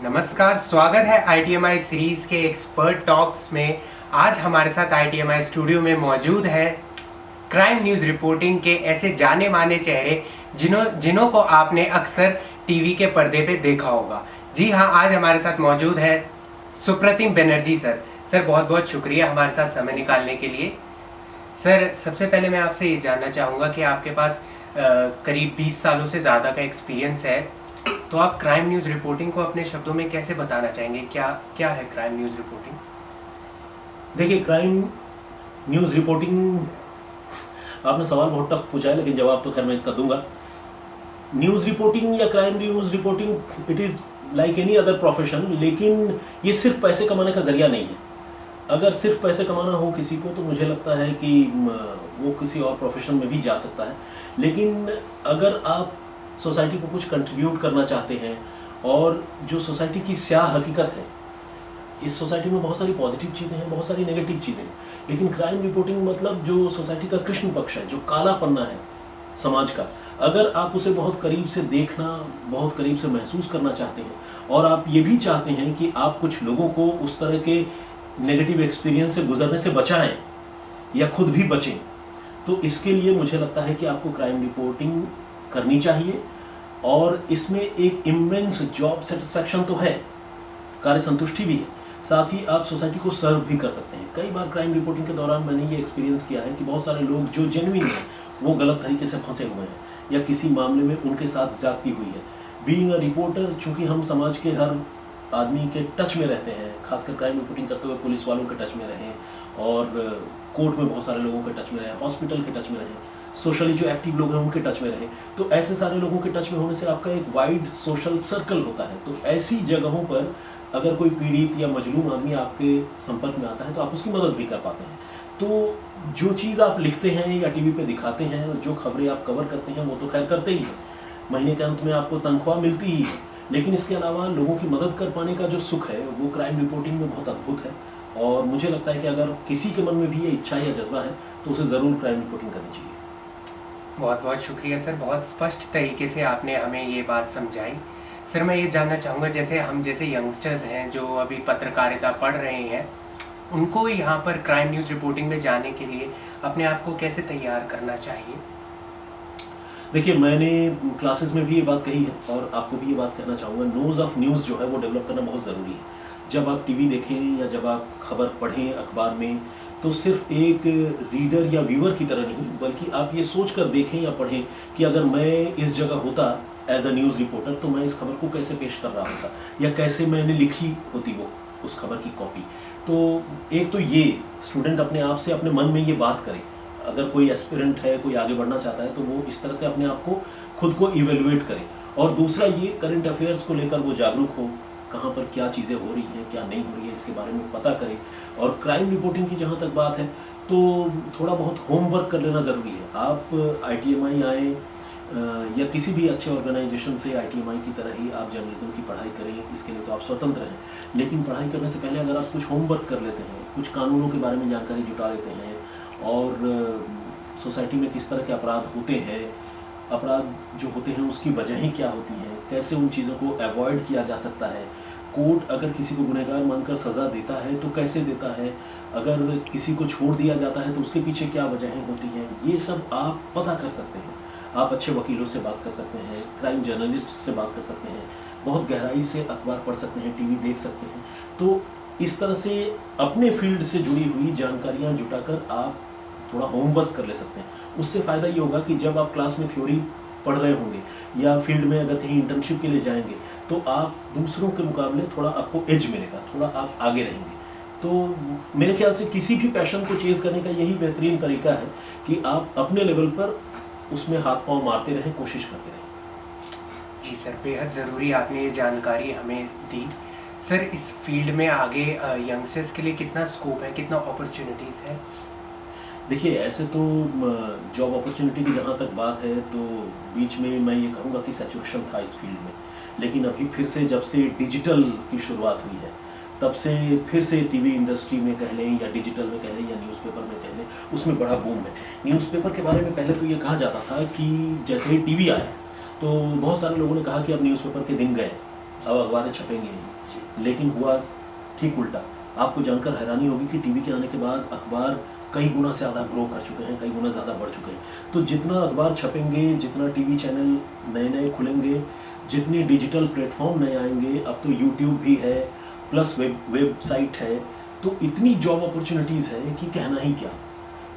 नमस्कार, स्वागत है ITMI सीरीज के एक्सपर्ट टॉक्स में। आज हमारे साथ ITMI स्टूडियो में मौजूद है क्राइम न्यूज़ रिपोर्टिंग के ऐसे जाने माने चेहरे जिन्हों को आपने अक्सर टीवी के पर्दे पे देखा होगा। जी हाँ, आज हमारे साथ मौजूद है सुप्रतिम बनर्जी सर। सर बहुत बहुत शुक्रिया हमारे साथ समय निकालने के लिए। सर सबसे पहले मैं आपसे ये जानना चाहूँगा कि आपके पास करीब 20 सालों से ज़्यादा का एक्सपीरियंस है, तो आप क्राइम न्यूज़ रिपोर्टिंग को अपने शब्दों में कैसे बताना चाहेंगे? क्या है क्राइम न्यूज़ रिपोर्टिंग? देखिए, क्राइम न्यूज़ रिपोर्टिंग, आपने सवाल बहुत टफ पूछा है, लेकिन जवाब तो खैर मैं इसका दूंगा। न्यूज़ रिपोर्टिंग या crime news reporting it is like any other profession, लेकिन ये सिर्फ पैसे कमाने का जरिया नहीं है। अगर सिर्फ पैसे कमाना हो किसी को, तो मुझे लगता है कि वो किसी और प्रोफेशन में भी जा सकता है। लेकिन अगर आप सोसाइटी को कुछ कंट्रीब्यूट करना चाहते हैं, और जो सोसाइटी की स्याह हकीकत है, इस सोसाइटी में बहुत सारी पॉजिटिव चीज़ें हैं, बहुत सारी नेगेटिव चीज़ें हैं, लेकिन क्राइम रिपोर्टिंग मतलब जो सोसाइटी का कृष्ण पक्ष है, जो काला पन्ना है समाज का, अगर आप उसे बहुत करीब से देखना, बहुत करीब से महसूस करना चाहते हैं, और आप ये भी चाहते हैं कि आप कुछ लोगों को उस तरह के नेगेटिव एक्सपीरियंस से गुजरने से बचाएं या खुद भी बचें, तो इसके लिए मुझे लगता है कि आपको क्राइम रिपोर्टिंग करनी चाहिए। और इसमें एक इमेंस जॉब सेटिस्फैक्शन तो है, कार्य संतुष्टि भी है, साथ ही आप सोसाइटी को सर्व भी कर सकते हैं। कई बार क्राइम रिपोर्टिंग के दौरान मैंने ये एक्सपीरियंस किया है कि बहुत सारे लोग जो जेन्युइन हैं, वो गलत तरीके से फंसे हुए हैं, या किसी मामले में उनके साथ ज्यादती हुई है। बीइंग अ रिपोर्टर, चूंकि हम समाज के हर आदमी के टच में रहते हैं, खासकर क्राइम रिपोर्टिंग करते हुए पुलिस वालों के टच में रहें, और कोर्ट में बहुत सारे लोगों के टच में रहें, हॉस्पिटल के टच में रहें, सोशली जो एक्टिव लोग हैं उनके टच में रहें, तो ऐसे सारे लोगों के टच में होने से आपका एक वाइड सोशल सर्कल होता है। तो ऐसी जगहों पर अगर कोई पीड़ित या मजलूम आदमी आपके संपर्क में आता है, तो आप उसकी मदद भी कर पाते हैं। तो जो चीज़ आप लिखते हैं या टीवी पे दिखाते हैं, और जो खबरें आप कवर करते हैं, वो तो खैर करते ही हैं, महीने के अंत में आपको तनख्वाह मिलती ही है, लेकिन इसके अलावा लोगों की मदद कर पाने का जो सुख है, वो क्राइम रिपोर्टिंग में बहुत अद्भुत है। और मुझे लगता है कि अगर किसी के मन में भी ये इच्छा या जज्बा है, तो उसे ज़रूर क्राइम रिपोर्टिंग करनी चाहिए। बहुत बहुत शुक्रिया सर, बहुत स्पष्ट तरीके से आपने हमें ये बात समझाई। सर मैं ये जानना चाहूँगा, जैसे हम जैसे यंगस्टर्स हैं जो अभी पत्रकारिता पढ़ रहे हैं, उनको यहाँ पर क्राइम न्यूज़ रिपोर्टिंग में जाने के लिए अपने आप को कैसे तैयार करना चाहिए? देखिए, मैंने क्लासेस में भी ये बात कही है, और आपको भी ये बात कहना चाहूँगा, नोज़ ऑफ न्यूज़ जो है वो डेवलप करना बहुत ज़रूरी है। जब आप टीवी देखें या जब आप खबर पढ़ें अखबार में, तो सिर्फ एक रीडर या व्यूअर की तरह नहीं, बल्कि आप ये सोच कर देखें या पढ़ें कि अगर मैं इस जगह होता एज अ न्यूज़ रिपोर्टर, तो मैं इस खबर को कैसे पेश कर रहा होता, या कैसे मैंने लिखी होती वो उस खबर की कॉपी। तो एक तो ये स्टूडेंट अपने आप से अपने मन में ये बात करे, अगर कोई एस्पिरेंट है, कोई आगे बढ़ना चाहता है, तो वो इस तरह से अपने आप को खुद को इवेल्युएट करे। और दूसरा ये, करंट अफेयर्स को लेकर वो जागरूक हो, कहाँ पर क्या चीज़ें हो रही हैं, क्या नहीं हो रही है, इसके बारे में पता करें। और क्राइम रिपोर्टिंग की जहाँ तक बात है, तो थोड़ा बहुत होमवर्क कर लेना ज़रूरी है। आप ITMI आए या किसी भी अच्छे ऑर्गेनाइजेशन से ITMI की तरह ही आप जर्नलिज्म की पढ़ाई करें, इसके लिए तो आप स्वतंत्र हैं। लेकिन पढ़ाई करने से पहले अगर आप कुछ होमवर्क कर लेते हैं, कुछ कानूनों के बारे में जानकारी जुटा लेते हैं, और सोसाइटी में किस तरह के अपराध होते हैं, अपराध जो होते हैं उसकी वजहें क्या होती हैं, कैसे उन चीज़ों को अवॉइड किया जा सकता है, कोर्ट अगर किसी को गुनहगार मानकर सज़ा देता है तो कैसे देता है, अगर किसी को छोड़ दिया जाता है तो उसके पीछे क्या वजहें होती हैं, ये सब आप पता कर सकते हैं। आप अच्छे वकीलों से बात कर सकते हैं, क्राइम जर्नलिस्ट से बात कर सकते हैं, बहुत गहराई से अखबार पढ़ सकते हैं, टीवी देख सकते हैं। तो इस तरह से अपने फील्ड से जुड़ी हुई जानकारियाँ जुटाकर आप थोड़ा होमवर्क कर ले सकते हैं। उससे फ़ायदा ये होगा कि जब आप क्लास में थ्योरी पढ़ रहे होंगे, या फील्ड में अगर कहीं इंटर्नशिप के लिए जाएंगे, तो आप दूसरों के मुकाबले थोड़ा आपको एज मिलेगा, थोड़ा आप आगे रहेंगे। तो मेरे ख्याल से किसी भी पैशन को चेज़ करने का यही बेहतरीन तरीका है कि आप अपने लेवल पर उसमें हाथ पांव मारते रहें, कोशिश करते रहें। जी सर, बेहद ज़रूरी आपने ये जानकारी हमें दी। सर इस फील्ड में आगे यंगस्टर्स के लिए कितना स्कोप है, कितना अपॉर्चुनिटीज़ है? देखिए, ऐसे तो जॉब अपॉर्चुनिटी की जहाँ तक बात है, तो बीच में मैं ये कहूँगा कि सैचुरेशन था इस फील्ड में, लेकिन अभी फिर से जब से डिजिटल की शुरुआत हुई है, तब से फिर से टीवी इंडस्ट्री में कह लें या डिजिटल में कह लें या न्यूज़पेपर में कह लें, उसमें बड़ा बूम है। न्यूज़पेपर के बारे में पहले तो ये कहा जाता था कि जैसे ही टीवी आया तो बहुत सारे लोगों ने कहा कि अब न्यूज़पेपर के दिन गए, अब अखबारें छपेंगी नहीं, लेकिन हुआ ठीक उल्टा। आपको जानकर हैरानी होगी कि टीवी के आने के बाद अखबार कई गुना से ज़्यादा ग्रो कर चुके हैं, कई गुना ज़्यादा बढ़ चुके हैं। तो जितना अखबार छपेंगे, जितना टीवी चैनल नए नए खुलेंगे, जितने डिजिटल प्लेटफॉर्म नए आएंगे, अब तो यूट्यूब भी है प्लस वेबसाइट है, तो इतनी जॉब अपॉर्चुनिटीज़ है कि कहना ही क्या।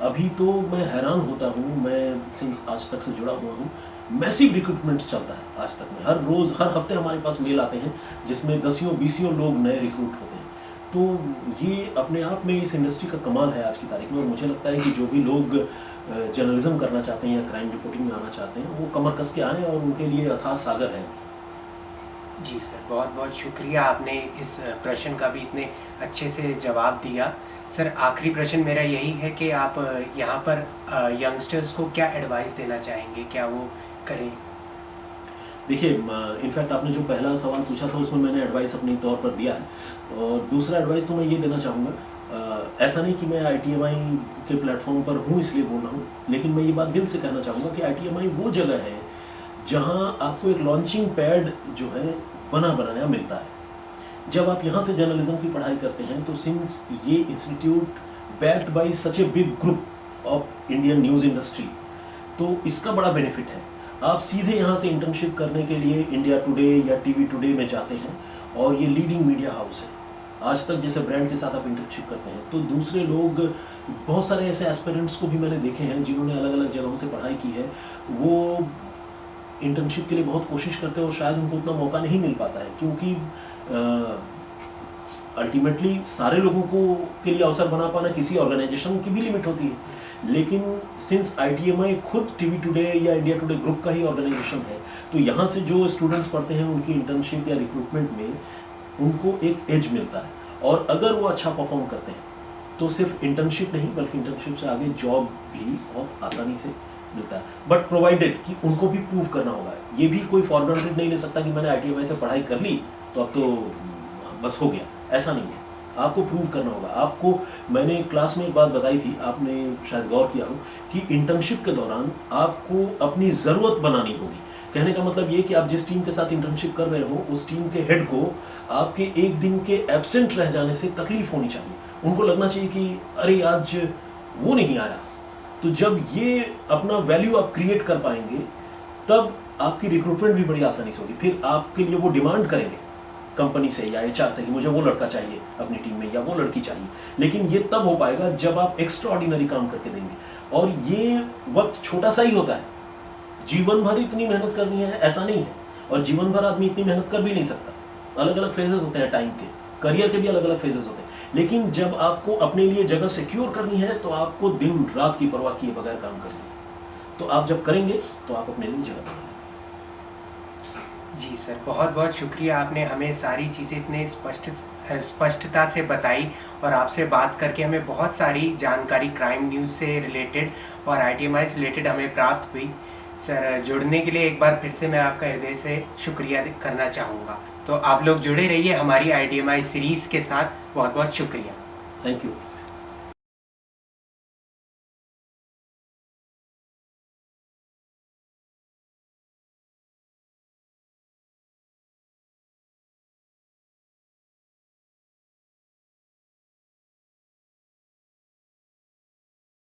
अभी तो मैं हैरान होता हूँ, मैं सिंस आज तक से जुड़ा हुआ हूँ, मैसिव रिक्रूटमेंट्स चलता है आज तक में। हर रोज़ हर हफ्ते हमारे पास मेल आते हैं जिसमें 10-20 लोग नए रिक्रूट होते हैं। तो ये अपने आप में इस इंडस्ट्री का कमाल है आज की तारीख में। और मुझे लगता है कि जो भी लोग जर्नलिज्म करना चाहते हैं या क्राइम रिपोर्टिंग में आना चाहते हैं, वो कमर कस के आएँ, और उनके लिए अथाह सागर है। जी सर, बहुत बहुत शुक्रिया, आपने इस प्रश्न का भी इतने अच्छे से जवाब दिया। सर, आखिरी प्रश्न मेरा यही है कि आप यहाँ पर यंगस्टर्स को क्या एडवाइस देना चाहेंगे, क्या वो करें? देखिए, इनफैक्ट आपने जो पहला सवाल पूछा था उसमें मैंने एडवाइस अपने तौर पर दिया है, और दूसरा एडवाइस तो मैं ये देना चाहूँगा, ऐसा नहीं कि मैं ITMI के प्लेटफॉर्म पर हूँ इसलिए बोल रहा हूँ, लेकिन मैं ये बात दिल से कहना चाहूँगा कि ITMI वो जगह है जहाँ आपको एक लॉन्चिंग पैड जो है बना बनाया मिलता है। जब आप यहाँ से जर्नलिज्म की पढ़ाई करते हैं तो सिंस ये institute backed by such a big group of Indian news industry, तो इसका बड़ा बेनिफिट है। आप सीधे यहाँ से इंटर्नशिप करने के लिए इंडिया टुडे या टीवी टुडे में जाते हैं, और ये लीडिंग मीडिया हाउस है। आज तक जैसे ब्रांड के साथ आप इंटर्नशिप करते हैं, तो दूसरे लोग, बहुत सारे ऐसे एस्पिरेंट्स को भी मैंने देखे हैं जिन्होंने अलग अलग जगहों से पढ़ाई की है, वो इंटर्नशिप के लिए बहुत कोशिश करते हैं और शायद उनको उतना मौका नहीं मिल पाता है, क्योंकि अल्टीमेटली सारे लोगों को के लिए अवसर बना पाना किसी ऑर्गेनाइजेशन की भी लिमिट होती है। लेकिन सिंस ITMI खुद टीवी टुडे या इंडिया टुडे ग्रुप का ही ऑर्गेनाइजेशन है, तो यहाँ से जो स्टूडेंट्स पढ़ते हैं उनकी इंटर्नशिप या रिक्रूटमेंट में उनको एक एज मिलता है, और अगर वो अच्छा परफॉर्म करते हैं तो सिर्फ इंटर्नशिप नहीं बल्कि इंटर्नशिप से आगे जॉब भी बहुत आसानी से मिलता है। बट प्रोवाइडेड कि उनको भी प्रूव करना होगा। ये भी कोई फॉर्मेलिटी नहीं ले सकता कि मैंने ITMI से पढ़ाई कर ली तो अब तो बस हो गया, ऐसा नहीं है। आपको प्रूव करना होगा। आपको, मैंने क्लास में एक बात बताई थी, आपने शायद गौर किया हो, कि इंटर्नशिप के दौरान आपको अपनी ज़रूरत बनानी होगी। कहने का मतलब ये कि आप जिस टीम के साथ इंटर्नशिप कर रहे हो, उस टीम के हेड को आपके एक दिन के एब्सेंट रह जाने से तकलीफ होनी चाहिए। उनको लगना चाहिए कि अरे आज वो नहीं आया। तो जब ये अपना वैल्यू आप क्रिएट कर पाएंगे, तब आपकी रिक्रूटमेंट भी बड़ी आसानी से होगी। फिर आपके लिए वो डिमांड करेंगे कंपनी से या HR से कि मुझे वो लड़का चाहिए अपनी टीम में या वो लड़की चाहिए। लेकिन ये तब हो पाएगा जब आप एक्स्ट्रा ऑर्डिनरी काम करके देंगे, और ये वक्त छोटा सा ही होता है। जीवन भर इतनी मेहनत करनी है ऐसा नहीं है, और जीवन भर आदमी इतनी मेहनत कर भी नहीं सकता। अलग अलग फेजेस होते हैं टाइम के, करियर के भी अलग अलग फेजेस होते हैं। लेकिन जब आपको अपने लिए जगह सिक्योर करनी है तो आपको दिन रात की परवाह किए बगैर काम करनी है। तो आप जब करेंगे तो आप अपने लिए जगह बनाएंगे। जी सर, बहुत बहुत शुक्रिया, आपने हमें सारी चीज़ें इतने स्पष्टता से बताई, और आपसे बात करके हमें बहुत सारी जानकारी क्राइम न्यूज़ से रिलेटेड और ITMI से रिलेटेड हमें प्राप्त हुई। सर, जुड़ने के लिए एक बार फिर से मैं आपका हृदय से शुक्रिया करना चाहूँगा। तो आप लोग जुड़े रहिए हमारी ITMI सीरीज़ के साथ। बहुत बहुत शुक्रिया। Thank you.